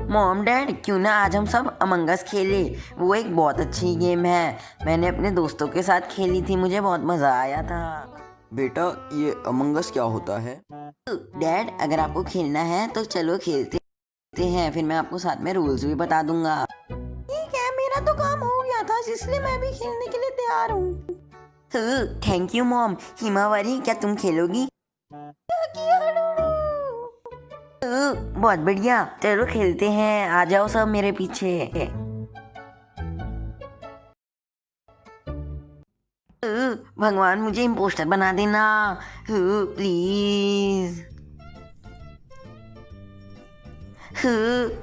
Mom dad क्यों ना आज हम सब अमंग अस खेले। वो एक बहुत अच्छी गेम है, मैंने अपने दोस्तों के साथ खेली थी, मुझे बहुत मज़ा आया था। बेटा, ये अमंग अस क्या होता है? डैड अगर आपको खेलना है तो चलो खेलते हैं, फिर मैं आपको साथ में रूल्स भी बता दूंगा। ठीक है, मेरा तो काम हो गया था इसलिए मैं भी खेलने के लिए तैयार हूँ। Thank you mom. हिमावरी क्या तुम खेलोगी? बहुत बढ़िया, चलो खेलते हैं, आ जाओ सब मेरे पीछे। भगवान मुझे इम्पोस्टर बना देना प्लीज।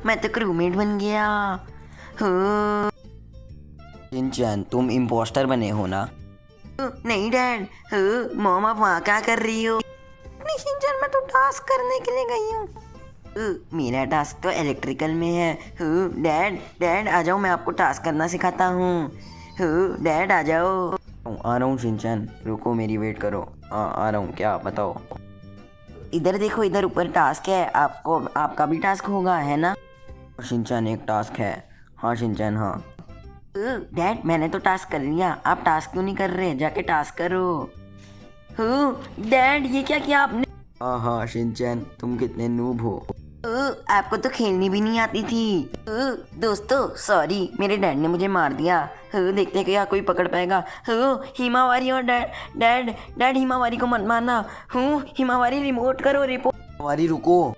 मैं तो क्रूमेट बन गया। शिनचैन, तुम इम्पोस्टर बने हो ना? नहीं डैड, मॉम आप वहाँ क्या कर रही हो? नहीं शिनचैन, मैं तो टास्क करने के लिए गई हूँ। मेरा टास्क तो इलेक्ट्रिकल में है। डैड डैड आ जाओ, मैं आपको टास्क करना सिखाता हूँ। डैड आ जाओ। आ रहा हूँ शिनचैन, रुको मेरी वेट करो। आ रहा हूँ, क्या बताओ? इधर देखो, इधर ऊपर टास्क है, आपको आपका भी टास्क होगा है ना? शिनचैन एक टास्क है। हाँ शिनचैन, हाँ। डैड मैंने तो टास्क कर लिया, आप टास्क क्यों नहीं कर रहे? जाके टास्क करो। डैड ये क्या किया आपने? हाँ हाँ शिनचैन, तुम कितने नूब हो। आपको तो खेलनी भी नहीं आती थी। दोस्तों सॉरी, मेरे डैड ने मुझे मार दिया। देखते हैं क्या कोई पकड़ पाएगा। हिमावारी और डैड डैड डैड हिमावारी को मत मारना। हिमावारी रिपोर्ट करो, रिपोर्ट। हिमावरी रुको।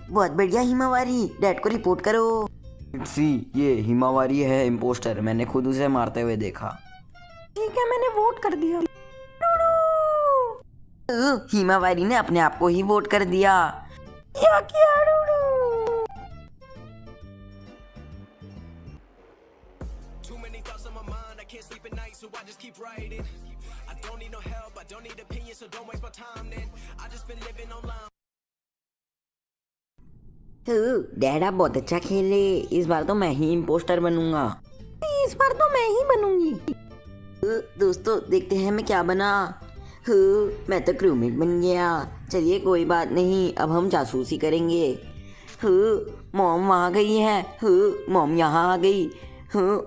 बहुत बढ़िया हिमावारी, डैड को रिपोर्ट करो। सी, ये हिमावरी है इम्पोस्टर, मैंने खुद उसे मारते हुए देखा। ठीक है, मैंने वोट कर दिया। हिमावारी ने अपने आप को ही वोट कर दिया। क्या किया Too many thoughts on my mind, I can't sleep at night, so I just keep writing. I don't need no help, I don't need opinions, so don't waste my time then. I just been living online. Dad आप बहुत अच्छा खेले, इस बार तो मैं ही impostor बनूंगा। इस बार तो मैं ही बनूंगी। दोस्तों देखते हैं मैं क्या बना। मैं तो क्रूमेट बन गया। चलिए कोई बात नहीं, अब हम जासूसी करेंगे। मॉम वहाँ गई है। मॉम यहाँ आ गई।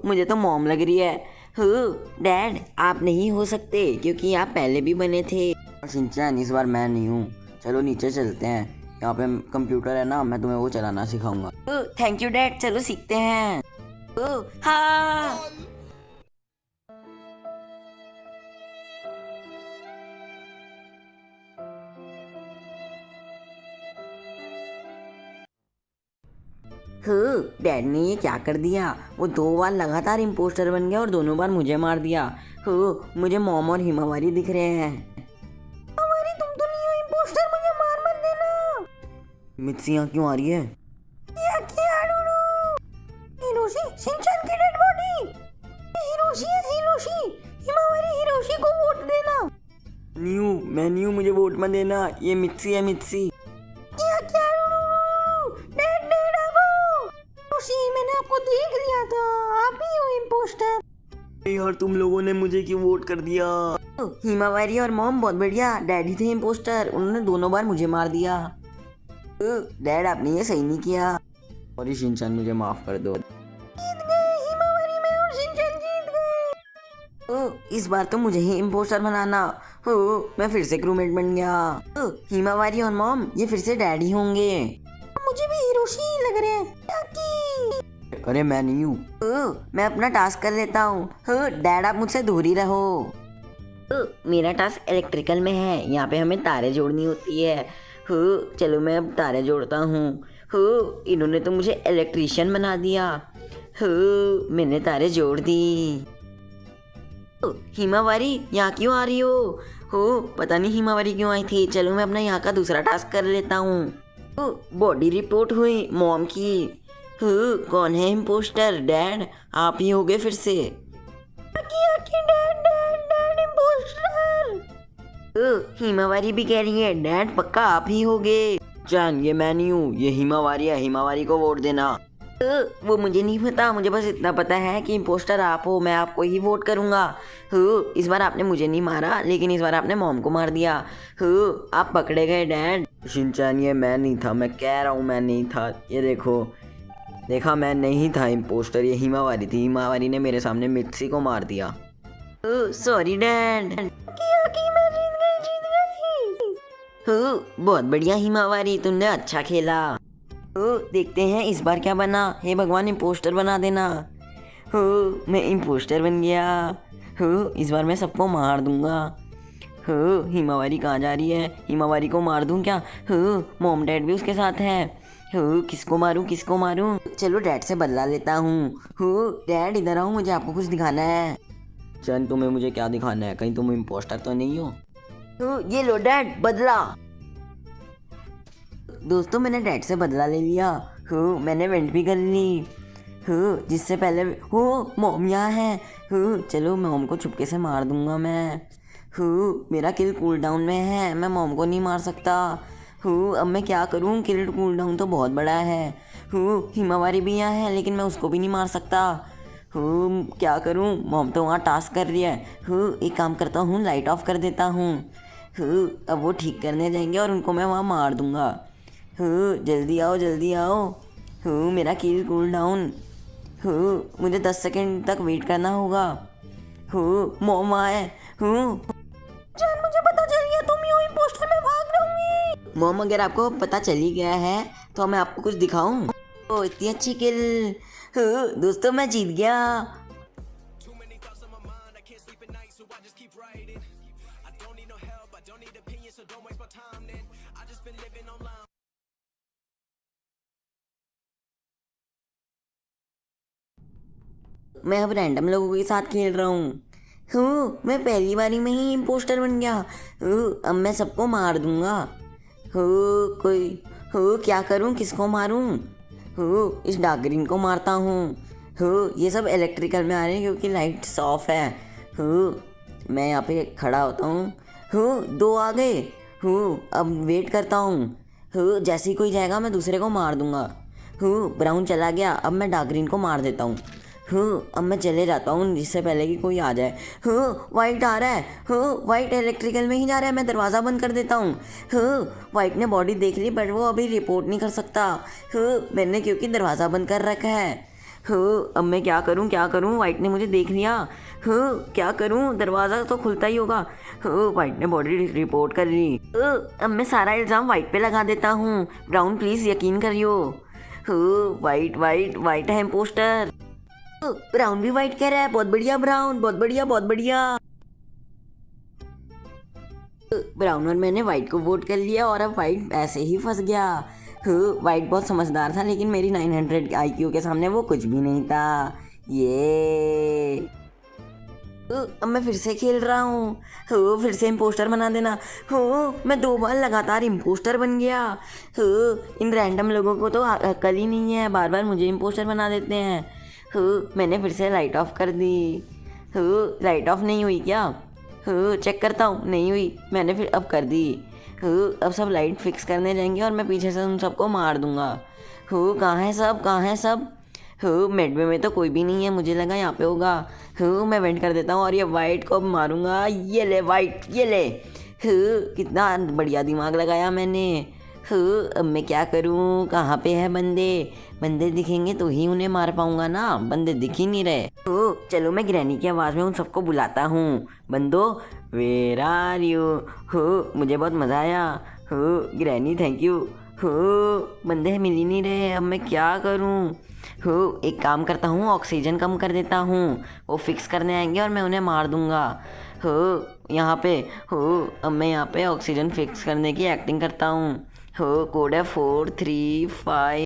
मुझे तो मॉम लग रही है। डैड आप नहीं हो सकते क्योंकि आप पहले भी बने थे। शिनचैन इस बार मैं नहीं हूँ, चलो नीचे चलते हैं, यहाँ पे कंप्यूटर है ना, मैं तुम्हें वो चलाना सिखाऊंगा। थैंक यू डैड, चलो सीखते हैं। हाँ डैड ने ये क्या कर दिया? वो 2 बार लगातार इम्पोस्टर बन गया और दोनों बार मुझे मार दिया। मुझे मॉम और हिमावारी दिख रहे हैं। हिमावारी तुम तो नहीं हो इम्पोस्टर, मुझे मार मत देना। मित्सी यहाँ क्यों आ रही है? क्या किया डूडू? हिरोशी, शिनचैन की डेड बॉडी। हिरोशी है हिरोशी। हिमावारी हिरोशी को वोट देना। मैं नहीं हूँ, मुझे वोट मत देना, ये मित्सी है मित्सी। क्या क्या डूडू? डैड डैड आओ। हिरोशी मैंने आपको देख लिया था, आप ही हो इम्पोस्टर। यार तुम लोगों ने मुझे क्यों वोट कर दिया? हिमावारी और मॉम बहुत बढ़िया, डैडी थे इम्पोस्टर, उन्होंने दोनों बार मुझे मार दिया। डैड आपने ये सही नहीं किया। सॉरी शिनचैन, मुझे माफ कर दो। जीत गए हिमावारी, मैं और शिनचैन जीत गए। इस बार तो मुझे ही इम्पोस्टर बनाना। मैं फिर से क्रूमेट बन गया। हिमावारी और मॉम ये फिर से डैडी होंगे। मुझे भी हिरोशी लग रहे हैं। अरे मैं नहीं हूँ। मैं अपना टास्क कर लेता हूँ। डैड आप मुझसे दूर ही रहो। मेरा टास्क इलेक्ट्रिकल में है, यहाँ पे हमें तारे जोड़नी होती है। चलो मैं अब तारे जोड़ता हूँ। इन्होंने तो मुझे इलेक्ट्रिशियन बना दिया। मैंने तारे जोड़ दी। हिमावारी यहाँ क्यों आ रही हो? पता नहीं हिमावारी क्यों आई थी। चलो मैं अपना यहाँ का दूसरा टास्क कर लेता हूँ। बॉडी रिपोर्ट हुई मॉम की। कौन है इम्पोस्टर? डैड आप ही हो गए फिर से। हिमावारी भी कह रही है डैड पक्का आप ही हो गए। जान, ये मैं नहीं हूँ, ये हिमावरी है, हिमावरी को वोट देना। वो मुझे नहीं पता, मुझे बस इतना पता है कि इम्पोस्टर आप हो, मैं आपको ही वोट करूँगा। इस बार आपने मुझे नहीं मारा, लेकिन इस बार आपने मॉम को मार दिया। आप पकड़े गए डैड। शिनचैन ये मैं नहीं था, मैं कह रहा हूँ मैं नहीं था। ये देखो, देखा मैं नहीं था इम्पोस्टर, ये हिमावारी थी। हिमावारी ने मेरे सामने मित्सी को मार दिया। Sorry dad. बहुत बढ़िया हिमावारी, तुमने अच्छा खेला। देखते हैं इस बार क्या बना। हे भगवान इम्पोस्टर बना देना। मैं इम्पोस्टर बन गया। इस बार मैं सबको मार दूंगा। हिमावारी कहाँ जा रही है? हिमावारी को मार दूं क्या? मॉम डैड भी उसके साथ है। किसको मारूं, किसको मारूं? चलो डैड से बदला लेता हूँ। डैड इधर आओ, मुझे आपको कुछ दिखाना है। चैन तुम्हें मुझे क्या दिखाना है? कहीं तुम इम्पोस्टर तो नहीं हो? ये लो डैड बदला। दोस्तों मैंने डैड से बदला ले लिया। मैंने वेंट भी कर ली। जिससे पहले मॉम यहाँ है। चलो मॉम को चुपके से मार दूंगा मैं। मेरा किल कूल डाउन में है, मैं मॉम को नहीं मार सकता। अब मैं क्या करूँ? किल कूल डाउन तो बहुत बड़ा है। हिमावारी भी यहाँ है, लेकिन मैं उसको भी नहीं मार सकता। क्या करूँ? मॉम तो वहाँ टास्क कर रही है। एक काम करता हूँ, लाइट ऑफ कर देता हूँ। अब वो ठीक करने जाएंगे और उनको मैं वहाँ मार दूँगा। जल्दी आओ, जल्दी आओ। मेरा किल कूल डाउन। मुझे 10 सेकंड तक वेट करना होगा। मॉम आए। जान मुझे पता चल गया तुम ही हो इम्पोस्टर, मैं भाग रहूंगी। मॉम अगर आपको पता चल ही गया है तो मैं आपको कुछ दिखाऊं। इतनी अच्छी किल। दोस्तों मैं जीत गया। Too many thoughts on my mind, I can't sleep at night, so I just keep writing. I don't need no help, I don't need opinions, so don't waste my time then. I just been living online. मैं अब random लोगों के साथ खेल रहा हूँ। मैं पहली बारी में ही इम्पोस्टर बन गया। अब मैं सबको मार दूंगा। कोई क्या करूँ, किसको मारूँ? इस डार्क ग्रीन को मारता हूँ। ये सब इलेक्ट्रिकल में आ रहे हैं क्योंकि लाइट्स ऑफ है। मैं यहाँ पे खड़ा होता हूँ। 2 आ गए। अब वेट करता हूँ। जैसे ही कोई जाएगा मैं दूसरे को मार दूंगा। ब्राउन चला गया, अब मैं डार्क ग्रीन को मार देता हूँ। अब मैं चले जाता हूँ जिससे पहले कि कोई आ जाए। वाइट आ रहा है। वाइट इलेक्ट्रिकल में ही जा रहा है, मैं दरवाज़ा बंद कर देता हूँ। वाइट ने बॉडी देख ली बट वो अभी रिपोर्ट नहीं कर सकता। मैंने क्योंकि दरवाज़ा बंद कर रखा है। अब मैं क्या करूँ, क्या करूँ? वाइट ने मुझे देख लिया। क्या करूँ? दरवाज़ा तो खुलता ही होगा। वाइट ने बॉडी रिपोर्ट कर ली। अब मैं सारा इल्ज़ाम वाइट पे लगा देता हूँ। ब्राउन प्लीज़ यकीन करियो। वाइट वाइट वाइट है इम्पोस्टर। ब्राउन भी वाइट कह रहा है। बहुत बढ़िया ब्राउन, बहुत बढ़िया, बहुत बढ़िया। ब्राउन और मैंने वाइट को वोट कर लिया और अब वाइट ऐसे ही फंस गया। वाइट बहुत समझदार था, लेकिन मेरी 900 IQ के सामने वो कुछ भी नहीं था। ये अब मैं फिर से खेल रहा हूँ। फिर से इम्पोस्टर बना देना। मैं 2 बार लगातार इम्पोस्टर बन गया। इन रैंडम लोगों को तो अकल ही नहीं है, बार बार मुझे इम्पोस्टर बना देते हैं। मैंने फिर से लाइट ऑफ कर दी। लाइट ऑफ नहीं हुई क्या? चेक करता हूँ, नहीं हुई। मैंने फिर अब कर दी। अब सब लाइट फिक्स करने जाएंगे और मैं पीछे से उन सबको मार दूंगा। कहाँ है सब, कहाँ है सब? मेडवे में तो कोई भी नहीं है, मुझे लगा यहाँ पे होगा। मैं वेंट कर देता हूँ और ये वाइट को अब मारूंगा। ये ले वाइट, ये ले। कितना बढ़िया दिमाग लगाया मैंने। अब मैं क्या करूँ? कहाँ पे है बंदे? बंदे दिखेंगे तो ही उन्हें मार पाऊंगा ना, बंदे दिख ही नहीं रहे। चलो मैं ग्रैनी की आवाज़ में उन सबको बुलाता हूँ। बंदो वेयर आर यू? मुझे बहुत मज़ा आया। Granny thank you. बंदे मिल ही नहीं रहे, अब मैं क्या करूँ? एक काम करता हूँ, ऑक्सीजन कम कर देता हूँ। वो फिक्स करने आएंगे और मैं उन्हें मार दूंगा। यहाँ पे अब मैं यहाँ पे ऑक्सीजन फिक्स करने की एक्टिंग करता हूँ। कोड है 435।